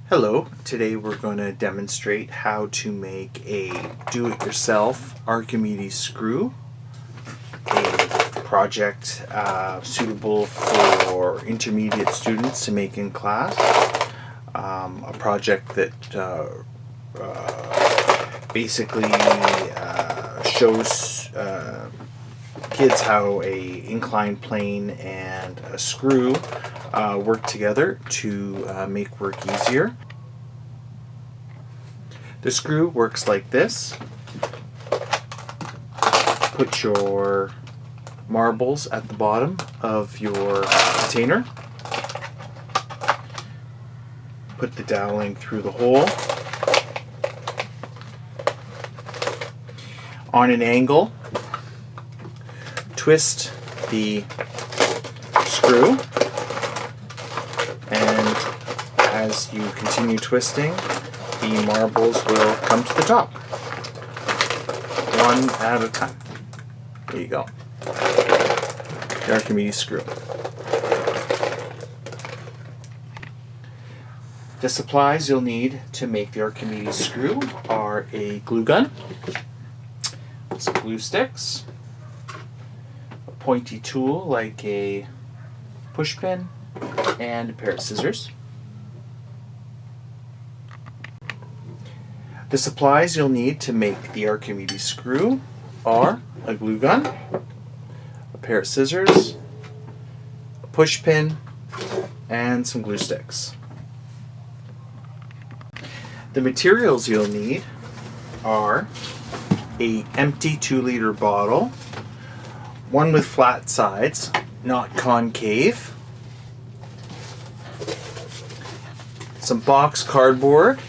Hello, today we're going to demonstrate how to make a do-it-yourself Archimedes screw, a project suitable for intermediate students to make in class, a project that basically shows kids how a inclined plane and a screw work together to make work easier. The screw works like this. Put your marbles at the bottom of your container. Put the doweling through the hole. On an angle, twist the screw, and as you continue twisting, the marbles will come to the top, one at a time. There you go. The Archimedes screw. The supplies you'll need to make the Archimedes screw are a glue gun, some glue sticks, a pointy tool like a push pin, and a pair of scissors. The supplies you'll need to make the Archimedes screw are a glue gun, a pair of scissors, a push pin, and some glue sticks. The materials you'll need are an empty 2-liter bottle, one with flat sides, not concave, some box cardboard,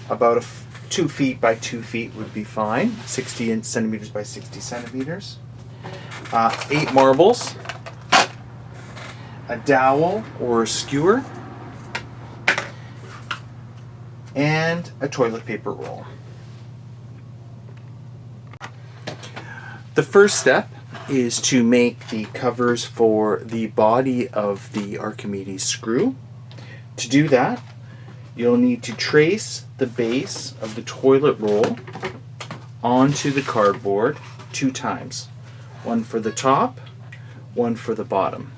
about 2 feet by 2 feet would be fine, 60 centimeters by 60 centimeters, 8 marbles, a dowel or a skewer, and a toilet paper roll. The first step is to make the covers for the body of the Archimedes screw. To do that, you'll need to trace the base of the toilet roll onto the cardboard 2 times. One for the top, one for the bottom.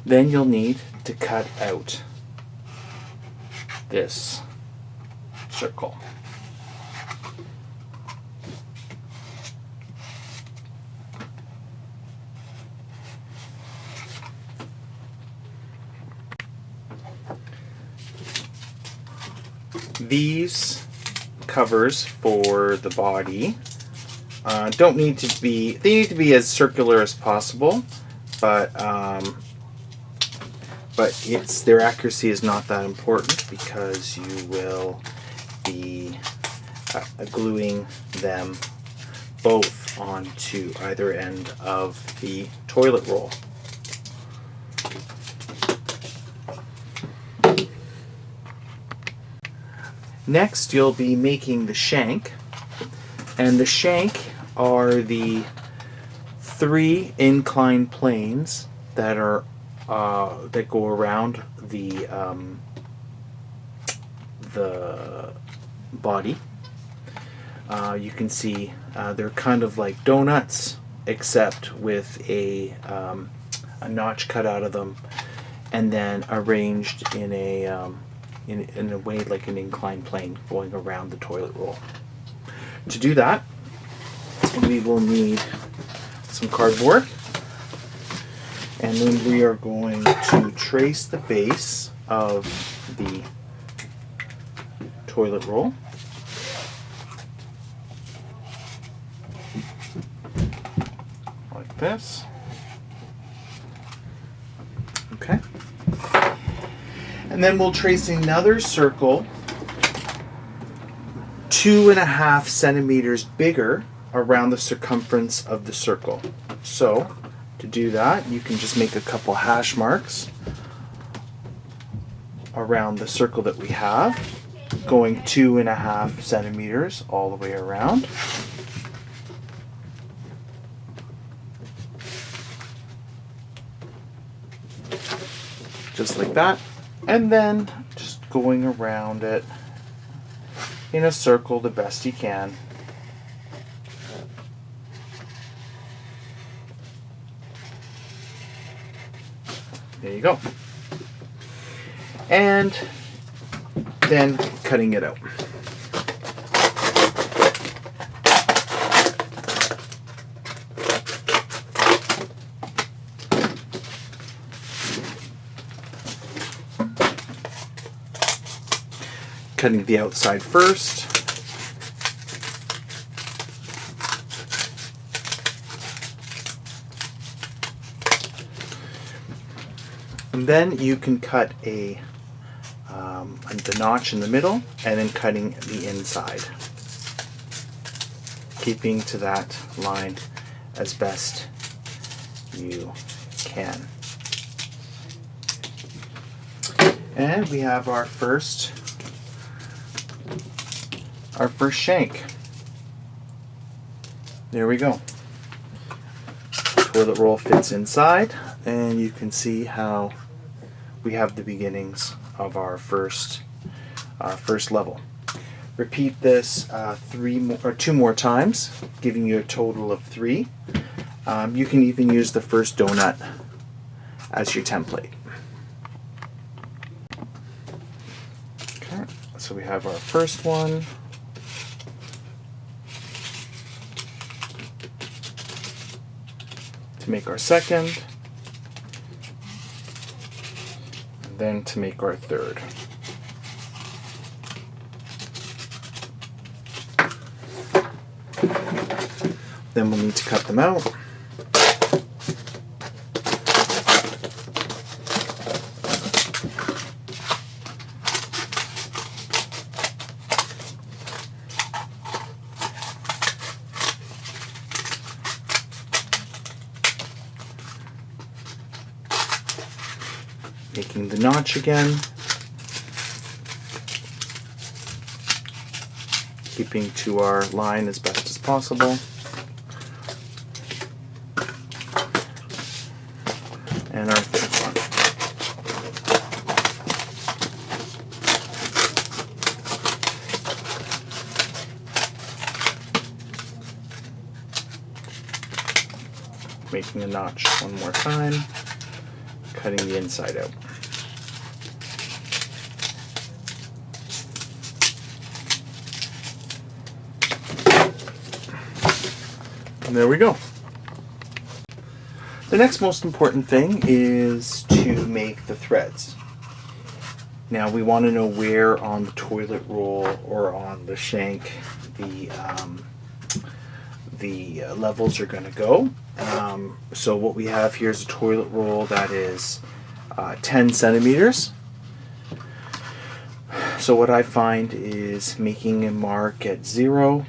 Then you'll need to cut out this circle. These covers they need to be as circular as possible, but their accuracy is not that important because you will be gluing them both onto either end of the toilet roll. Next, you'll be making the shank, and the shank are the 3 inclined planes that go around the body. You can see they're kind of like donuts, except with a notch cut out of them, and then arranged in a way like an inclined plane going around the toilet roll. To do that, we will need some cardboard, and then we are going to trace the base of the toilet roll. Like this. Okay. And then we'll trace another circle 2.5 centimeters bigger around the circumference of the circle. So, to do that, you can just make a couple hash marks around the circle that we have, going 2.5 centimeters all the way around. Just like that. And then just going around it in a circle the best you can. There you go. And then cutting it out. Cutting the outside first. And then you can cut the notch in the middle and then cutting the inside. Keeping to that line as best you can. And we have our first shank. There we go. Toilet roll fits inside, and you can see how we have the beginnings of our first level. Repeat this 2 more times, giving you a total of 3. You can even use the first donut as your template. Okay, so we have our first one. To make our second, and then to make our third. Then we'll need to cut them out. Making the notch again, keeping to our line as best as possible, and our third one. Making a notch one more time, cutting the inside out. And there we go. The next most important thing is to make the threads. Now we want to know where on the toilet roll or on the shank the levels are going to go. So what we have here is a toilet roll that is 10 centimeters. So what I find is making a mark at 0,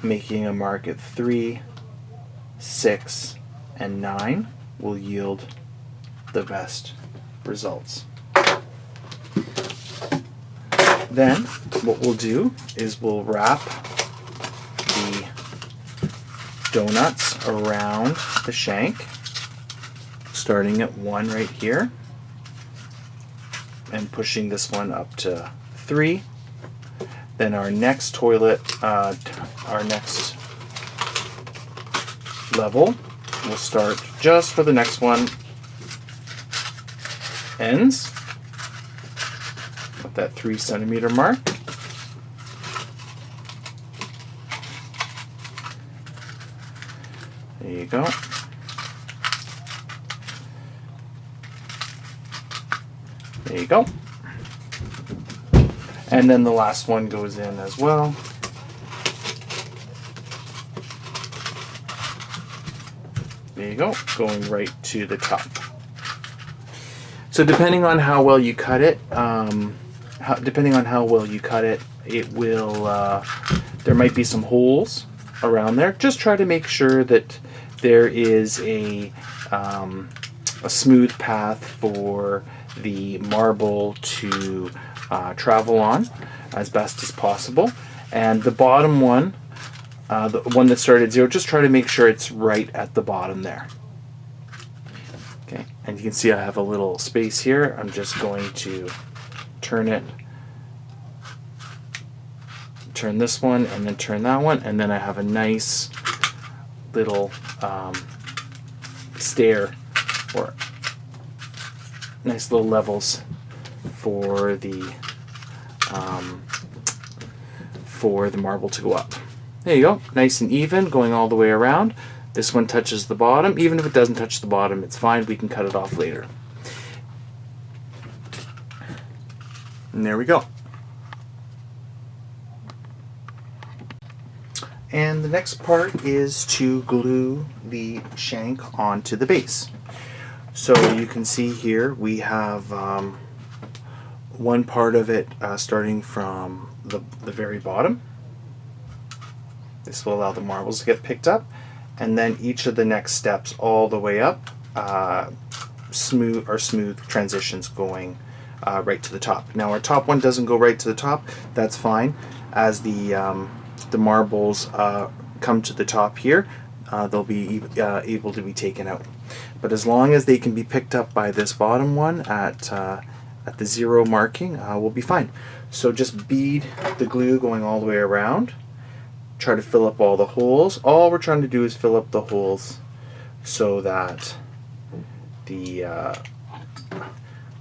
making a mark at 3, 6, and 9 will yield the best results. Then what we'll do is we'll wrap the donuts around the shank, starting at 1 right here and pushing this one up to 3. Then our next our next level, we'll start just for the next one ends at that 3 centimeter mark. There you go. There you go. And then the last one goes in as well. There you go, going right to the top. So depending on how well you cut it, it will. There might be some holes around there. Just try to make sure that there is a smooth path for the marble to travel on as best as possible. And the bottom one, the one that started at 0, just try to make sure it's right at the bottom there. Okay, And you can see I have a little space here. I'm just going to turn this one and then turn that one, and then I have a nice little stair, or nice little levels for the marble to go up. There you go, nice and even, going all the way around. This one touches the bottom. Even if it doesn't touch the bottom, it's fine. We can cut it off later. And there we go. And the next part is to glue the shank onto the base. So you can see here we have one part of it starting from the very bottom. This will allow the marbles to get picked up. And then each of the next steps all the way up, smooth transitions going right to the top. Now our top one doesn't go right to the top. That's fine. As the marbles come to the top here, they'll be able to be taken out. But as long as they can be picked up by this bottom one at the 0 marking, we'll be fine. So just bead the glue going all the way around. Try to fill up all the holes. All we're trying to do is fill up the holes so that the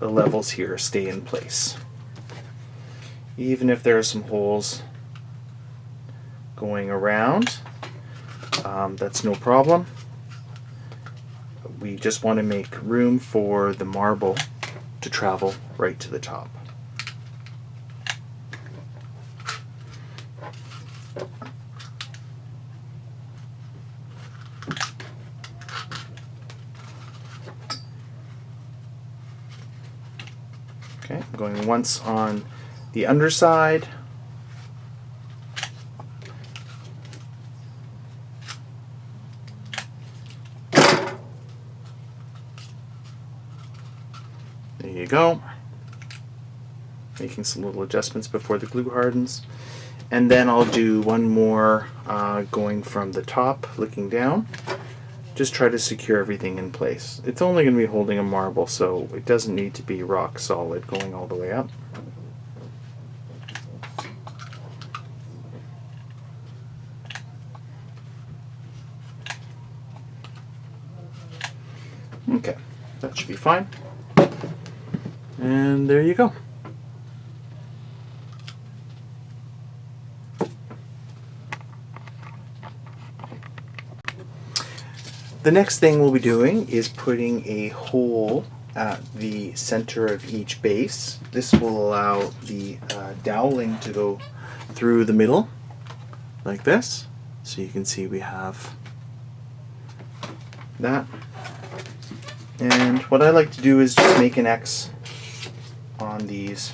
levels here stay in place. Even if there are some holes going around, that's no problem. We just want to make room for the marble to travel right to the top. Okay, I'm going once on the underside. There you go. Making some little adjustments before the glue hardens. And then I'll do one more going from the top, looking down. Just try to secure everything in place. It's only going to be holding a marble, so it doesn't need to be rock solid going all the way up. Okay, that should be fine. And there you go. The next thing we'll be doing is putting a hole at the center of each base. This will allow the doweling to go through the middle like this. So you can see we have that. And what I like to do is just make an X on these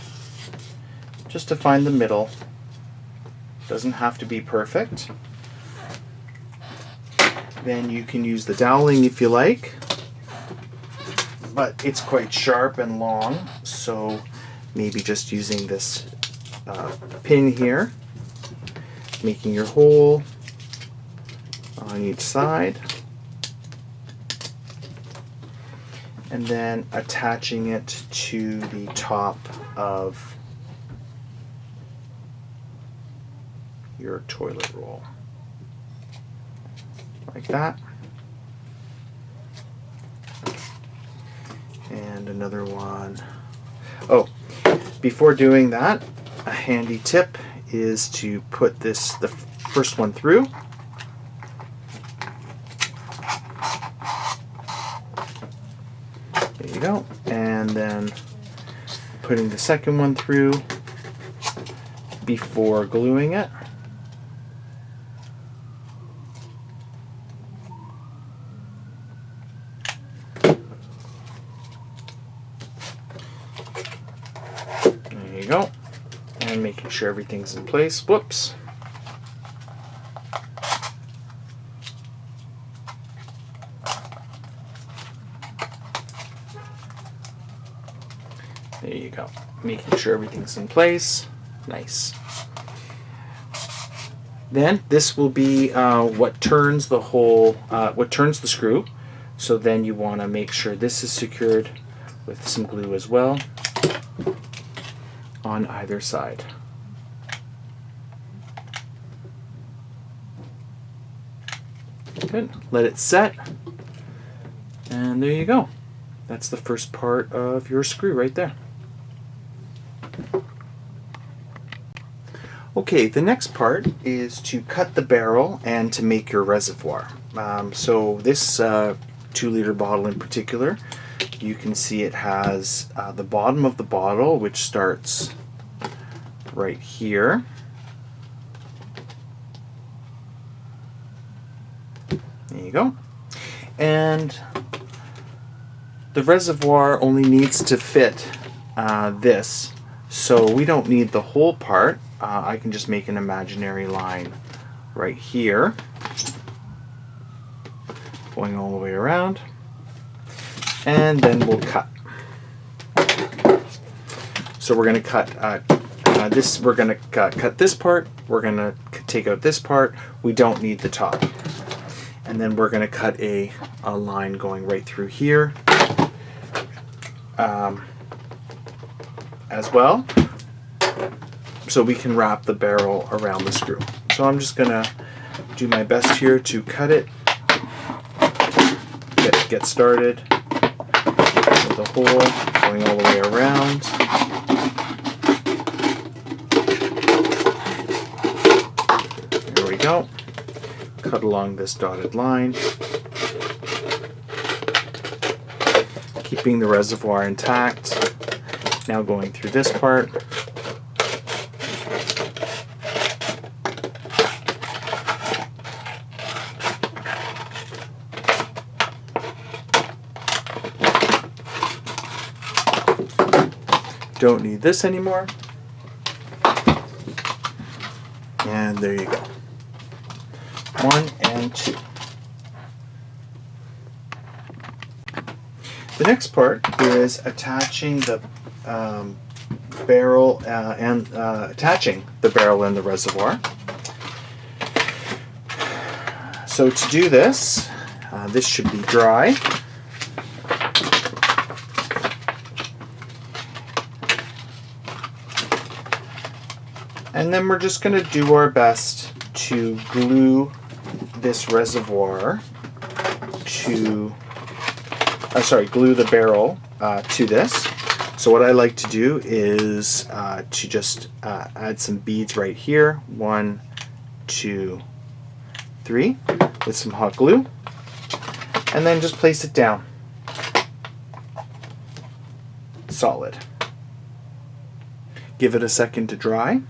just to find the middle. Doesn't have to be perfect. Then you can use the doweling if you like, but it's quite sharp and long, so maybe just using this pin here, making your hole on each side, and then attaching it to the top of your toilet roll. Like that. And another one. Oh, before doing that, a handy tip is to put the first one through. There you go. And then putting the second one through before gluing it. Go, and making sure everything's in place. Whoops. There you go. Making sure everything's in place. Nice. Then this will be what turns the screw. So then you want to make sure this is secured with some glue as well on either side. Good. Let it set, and there you go. That's the first part of your screw right there. Okay, the next part is to cut the barrel and to make your reservoir. So this 2-liter bottle in particular, you can see it has the bottom of the bottle, which starts right here. There you go. And the reservoir only needs to fit this, so we don't need the whole part. I can just make an imaginary line right here, going all the way around, and then we'll cut. So we're going to cut this. We're going to cut this part. We're going to take out this part. We don't need the top. And then we're going to cut a line going right through here as well, so we can wrap the barrel around the screw. So I'm just going to do my best here to cut it, get started with the hole going all the way around. There we go. Cut along this dotted line, keeping the reservoir intact. Now going through this part. Don't need this anymore. And there you go. 1 and 2. The next part is attaching the barrel and the reservoir. So to do this, this should be dry. And then we're just going to do our best to glue this reservoir to, glue the barrel to this. So what I like to do is to just add some beads right here, 1, 2, 3, with some hot glue, and then just place it down solid. Give it a second to dry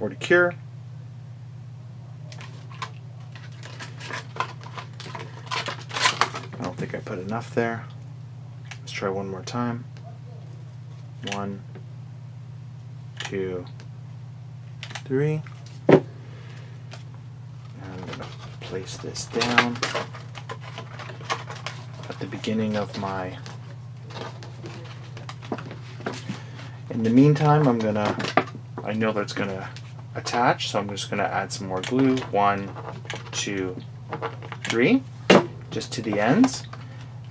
or to cure. I don't think I put enough there. Let's try one more time. 1, 2, 3. And I'm going to place this down at the beginning of my... In the meantime, I know that's going to attach, so I'm just going to add some more glue. 1, 2, 3, just to the ends.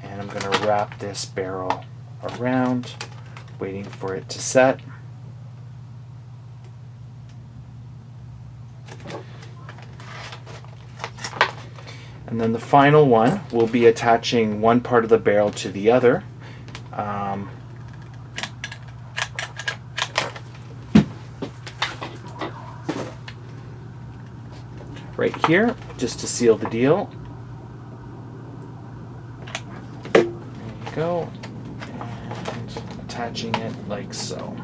And I'm going to wrap this barrel around, waiting for it to set. And then the final one will be attaching one part of the barrel to the other. Right here, just to seal the deal. There you go. And attaching it like so.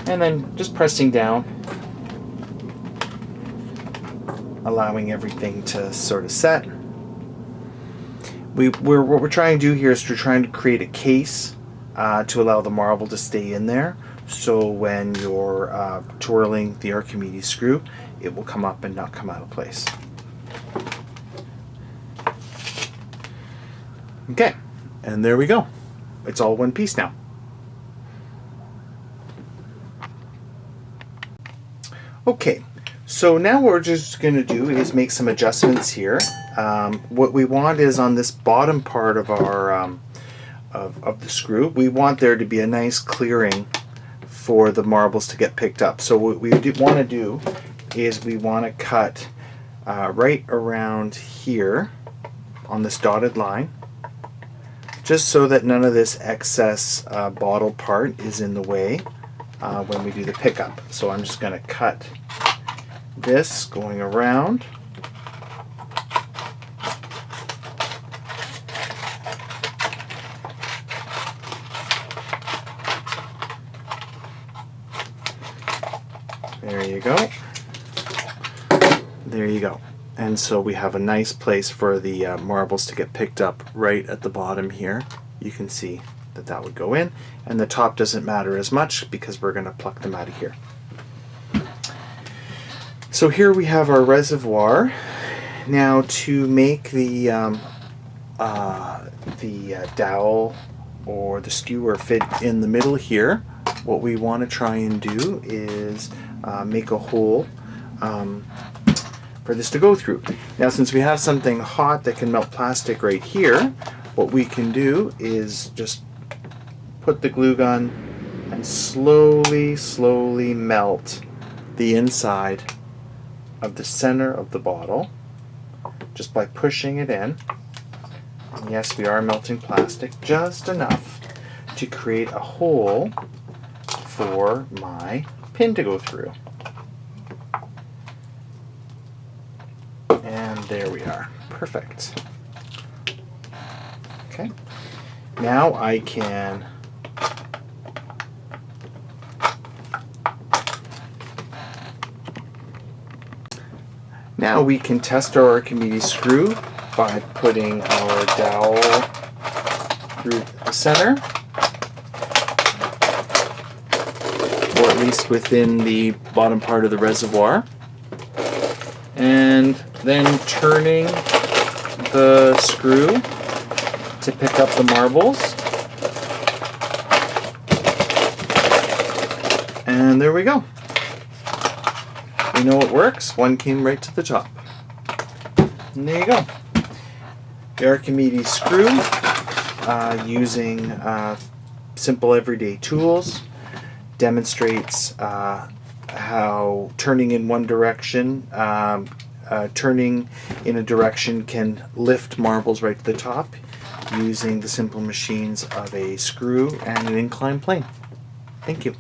And then just pressing down, allowing everything to sort of set. What we're trying to do here is we're trying to create a case to allow the marble to stay in there. So when you're twirling the Archimedes screw, it will come up and not come out of place. Okay, and there we go. It's all one piece now. Okay, So now what we're just going to do is make some adjustments here. What we want is on this bottom part of our of the screw, we want there to be a nice clearing for the marbles to get picked up. So what we want to do is we want to cut right around here on this dotted line, just so that none of this excess bottle part is in the way when we do the pickup. So I'm just going to cut this going around. There you go. There you go. And so we have a nice place for the marbles to get picked up right at the bottom here. You can see that that would go in, and the top doesn't matter as much because we're going to pluck them out of here. So here we have our reservoir. Now to make the dowel or the skewer fit in the middle here, what we want to try and do is make a hole for this to go through. Now since we have something hot that can melt plastic right here, what we can do is just put the glue gun and slowly melt the inside of the center of the bottle just by pushing it in. And yes, we are melting plastic just enough to create a hole for my pin to go through. And there we are. Perfect. Okay. Now I can we can test our Archimedes screw by putting our dowel through the center, or at least within the bottom part of the reservoir, and then turning the screw to pick up the marbles. And there we go. We know it works. One came right to the top. And there you go. The Archimedes screw, using simple everyday tools, demonstrates how turning in one direction, turning in a direction can lift marbles right to the top using the simple machines of a screw and an inclined plane. Thank you.